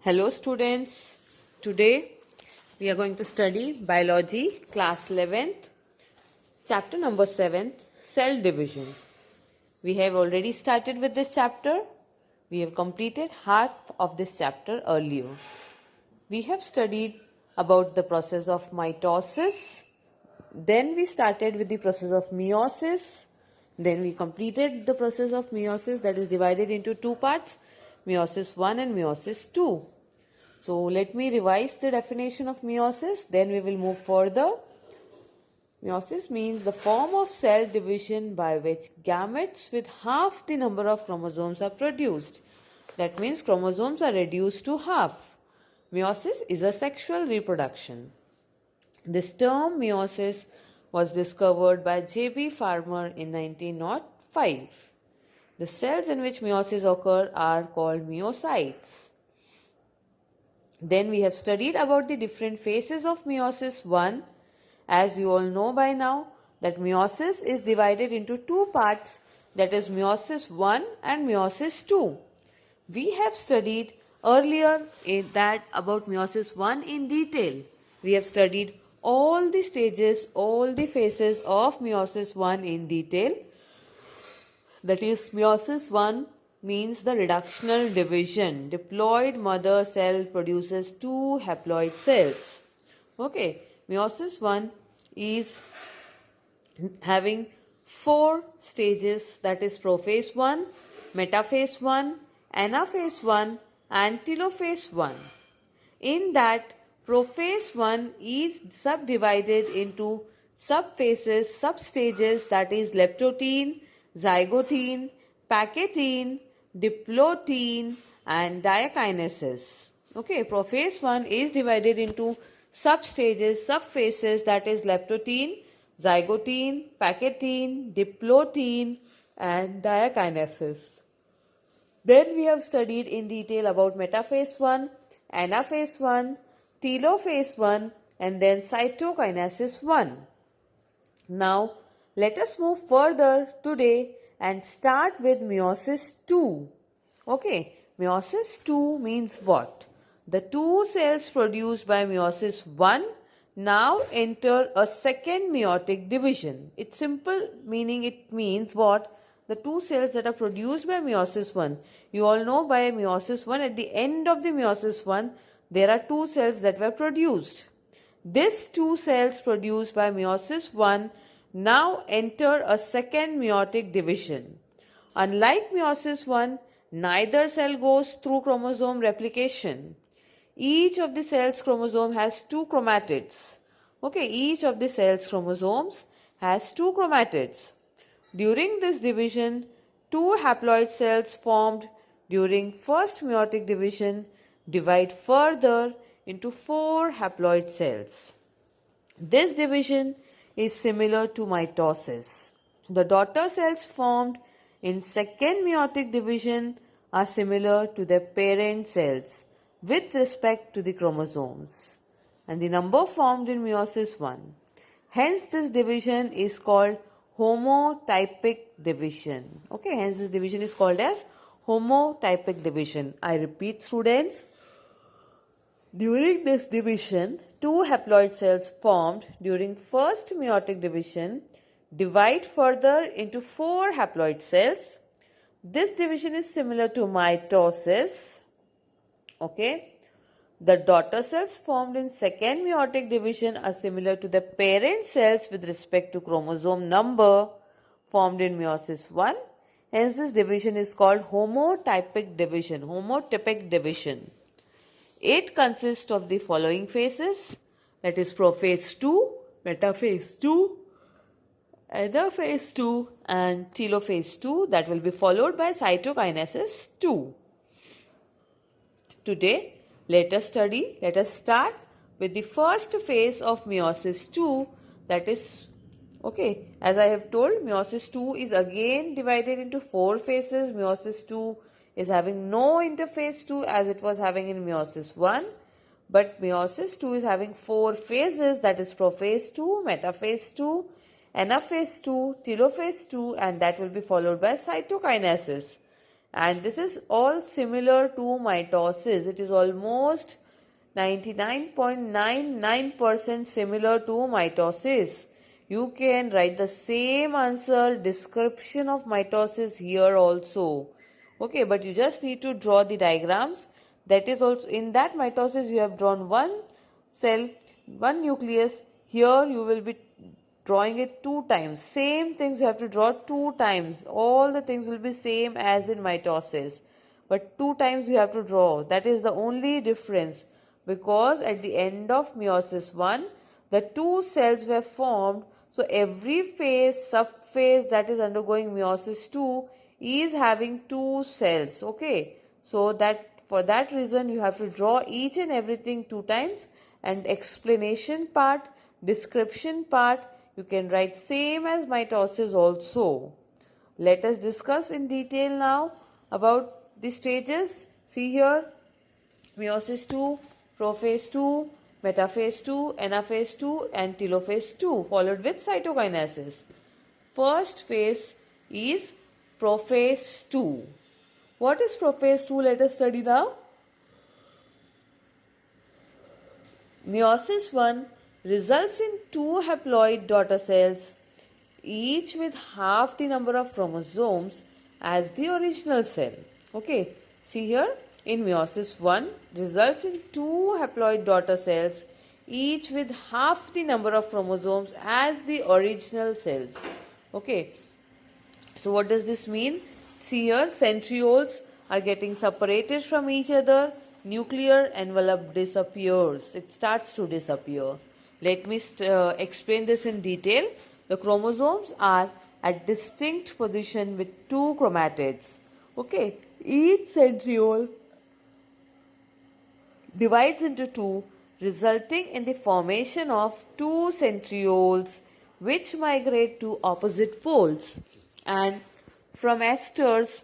Hello students, today we are going to study biology class 11th, chapter number 7th, cell division. We have already started with this chapter. We have completed half of this chapter earlier. We have studied about the process of mitosis. Then we started with the process of meiosis. Then we completed the process of meiosis, that is divided into two parts, meiosis 1 and meiosis 2. So let me revise the definition of meiosis, then we will move further. Meiosis means the form of cell division by which gametes with half the number of chromosomes are produced. That means chromosomes are reduced to half. Meiosis is a sexual reproduction. This term meiosis was discovered by J.B. Farmer in 1905. The cells in which meiosis occur are called meiocytes. Then we have studied about the different phases of meiosis 1. As you all know by now that meiosis is divided into two parts, that is meiosis 1 and meiosis 2. We have studied earlier about meiosis 1 in detail. We have studied all the stages, all the phases of meiosis 1 in detail. That is meiosis 1 means the reductional division. Diploid mother cell produces two haploid cells. Okay, meiosis 1 is having four stages, that is prophase 1, metaphase 1, anaphase 1 and telophase 1. In that, prophase 1 is subdivided into subphases, substages, that is leptothene, zygotene, packetine, diplothene and diakinesis. Okay, prophase 1 is divided into substages, subphases, that is leptothene, zygotene, packetine, diplothene and diakinesis. Then we have studied in detail about metaphase 1, anaphase 1, telophase 1 and then cytokinesis 1. Now let us move further today and start with meiosis 2. Okay, meiosis 2 means what? The two cells produced by meiosis 1 now enter a second meiotic division. It's simple, meaning it means what? The two cells that are produced by meiosis 1. You all know by meiosis 1, at the end of the meiosis 1, there are two cells that were produced. These two cells produced by meiosis 1 now enter a second meiotic division. Unlike meiosis 1, neither cell goes through chromosome replication. Each of the cell's chromosome has two chromatids. Okay, each of the cell's chromosomes has two chromatids. During this division, two haploid cells formed during first meiotic division divide further into four haploid cells. This division is similar to mitosis. The daughter cells formed in second meiotic division are similar to their parent cells with respect to the chromosomes and the number formed in meiosis 1. Hence this division is called homotypic division. Okay, hence this division is called as homotypic division. I repeat students, during this division, two haploid cells formed during first meiotic division divide further into four haploid cells. This division is similar to mitosis. Okay. The daughter cells formed in second meiotic division are similar to the parent cells with respect to chromosome number formed in meiosis 1. Hence this division is called homotypic division. Homotypic division. It consists of the following phases, that is prophase 2, metaphase 2, anaphase 2 and telophase 2, that will be followed by cytokinesis 2. Today let us start with the first phase of meiosis 2, that is, okay, as I have told, meiosis 2 is again divided into four phases. Meiosis 2 is having no interphase 2 as it was having in meiosis 1, but meiosis 2 is having four phases, that is prophase 2, metaphase 2, anaphase 2, telophase 2 and that will be followed by cytokinesis. And this is all similar to mitosis. It is almost 99.99% similar to mitosis. You can write the same answer, description of mitosis here also. Okay, but you just need to draw the diagrams. That is also, in that mitosis you have drawn one cell, one nucleus. Here you will be drawing it 2 times. Same things you have to draw 2 times. All the things will be same as in mitosis. But 2 times you have to draw. That is the only difference. Because at the end of meiosis 1, the 2 cells were formed. So every phase, subphase that is undergoing meiosis 2 is having 2 cells. Okay. So that for that reason you have to draw each and everything 2 times, and explanation part, description part, you can write same as mitosis also. Let us discuss in detail now about the stages. See here, meiosis 2, prophase 2, metaphase 2, anaphase 2 and telophase 2, followed with cytokinesis. First phase is prophase 2. What is prophase 2? Let us study now. Meiosis 1 results in 2 haploid daughter cells, each with half the number of chromosomes as the original cell. Okay, see here, in meiosis 1 results in 2 haploid daughter cells, each with half the number of chromosomes as the original cells. Okay, so what does this mean? See here, centrioles are getting separated from each other. Nuclear envelope disappears. It starts to disappear. Let me explain this in detail. The chromosomes are at distinct position with 2 chromatids. Okay, each centriole divides into 2, resulting in the formation of 2 centrioles which migrate to opposite poles. And from esters,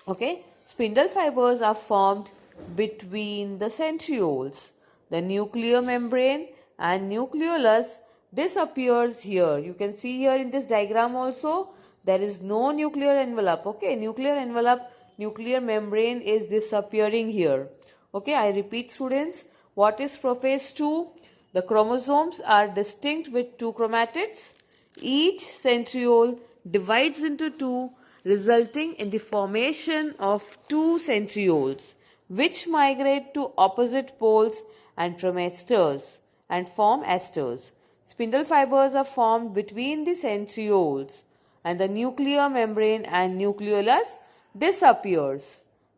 okay, spindle fibers are formed between the centrioles. The nuclear membrane and nucleolus disappears here. You can see here in this diagram also, there is no nuclear envelope. Okay, nuclear envelope, nuclear membrane is disappearing here. Okay, I repeat students, what is prophase 2? The chromosomes are distinct with 2 chromatids. Each centriole divides into 2, resulting in the formation of 2 centrioles which migrate to opposite poles and from esters and form esters. Spindle fibers are formed between the centrioles and the nuclear membrane and nucleolus disappears.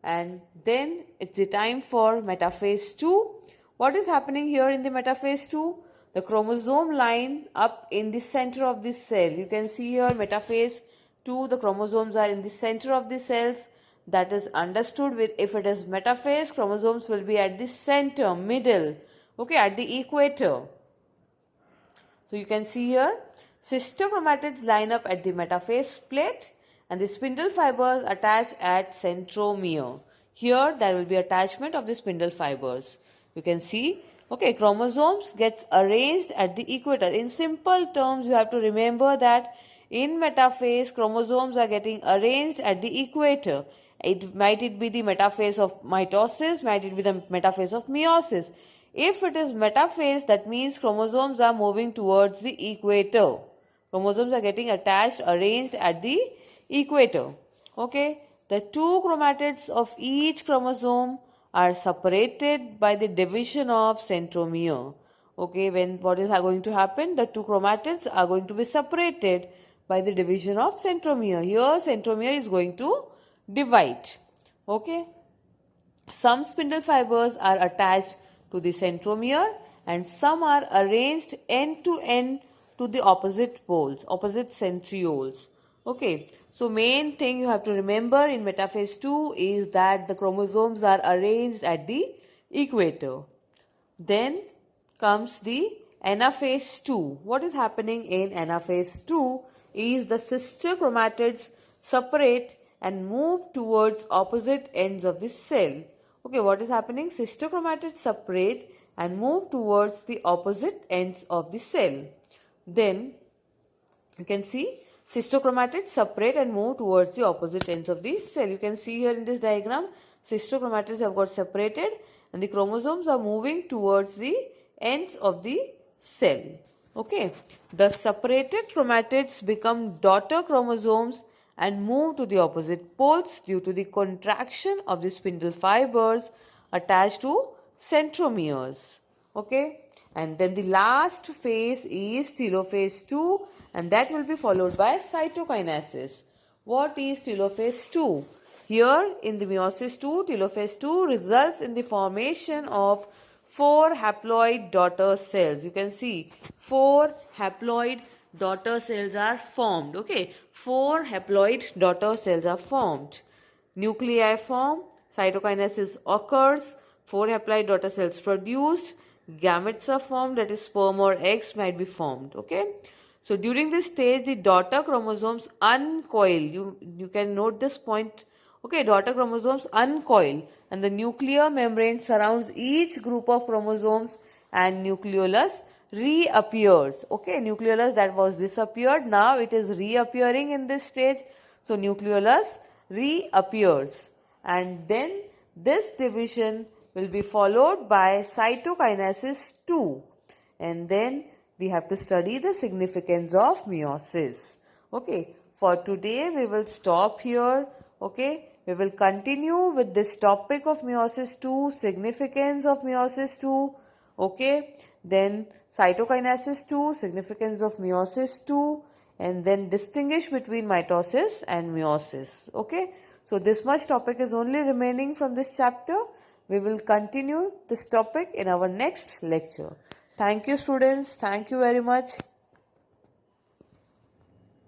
And then it's the time for metaphase 2. What is happening here in the metaphase 2? The chromosome line up in the center of this cell. You can see here metaphase 2, the chromosomes are in the center of the cells. That is understood with, if it is metaphase, chromosomes will be at the center, middle, okay, at the equator. So you can see here, sister chromatids line up at the metaphase plate and the spindle fibers attach at centromere. Here there will be attachment of the spindle fibers. You can see, okay, chromosomes gets arranged at the equator. In simple terms, you have to remember that in metaphase, chromosomes are getting arranged at the equator. Might it be the metaphase of mitosis, might it be the metaphase of meiosis. If it is metaphase, that means chromosomes are moving towards the equator. Chromosomes are getting attached, arranged at the equator. Okay, the 2 chromatids of each chromosome are separated by the division of centromere. Okay, when what is going to happen? The 2 chromatids are going to be separated by the division of centromere. Here centromere is going to divide. Okay, some spindle fibers are attached to the centromere and some are arranged end to end to the opposite poles, opposite centrioles. Okay, so main thing you have to remember in metaphase 2 is that the chromosomes are arranged at the equator. Then comes the anaphase 2. What is happening in anaphase 2 is the sister chromatids separate and move towards opposite ends of the cell. Okay, what is happening? Sister chromatids separate and move towards the opposite ends of the cell. Then you can see Cystochromatids separate and move towards the opposite ends of the cell. You can see here in this diagram, cystochromatids have got separated and the chromosomes are moving towards the ends of the cell. Okay, the separated chromatids become daughter chromosomes and move to the opposite poles due to the contraction of the spindle fibers attached to centromeres. Okay, and then the last phase is telophase 2, and that will be followed by cytokinesis. What is telophase 2? Here in the meiosis 2, telophase 2 results in the formation of 4 haploid daughter cells. You can see 4 haploid daughter cells are formed. Okay, 4 haploid daughter cells are formed. Nuclei form, cytokinesis occurs, 4 haploid daughter cells produced, gametes are formed, that is sperm or eggs might be formed. Okay, so during this stage the daughter chromosomes uncoil. You can note this point. Okay, daughter chromosomes uncoil and the nuclear membrane surrounds each group of chromosomes and nucleolus reappears. Okay, nucleolus that was disappeared, now it is reappearing in this stage. So nucleolus reappears and then this division will be followed by cytokinesis 2, and then we have to study the significance of meiosis. Okay, for today we will stop here. Okay, we will continue with this topic of meiosis 2, significance of meiosis 2. Okay, then cytokinesis 2, significance of meiosis 2, and then distinguish between mitosis and meiosis. Okay, so this much topic is only remaining from this chapter. We will continue this topic in our next lecture. Thank you, students. Thank you very much.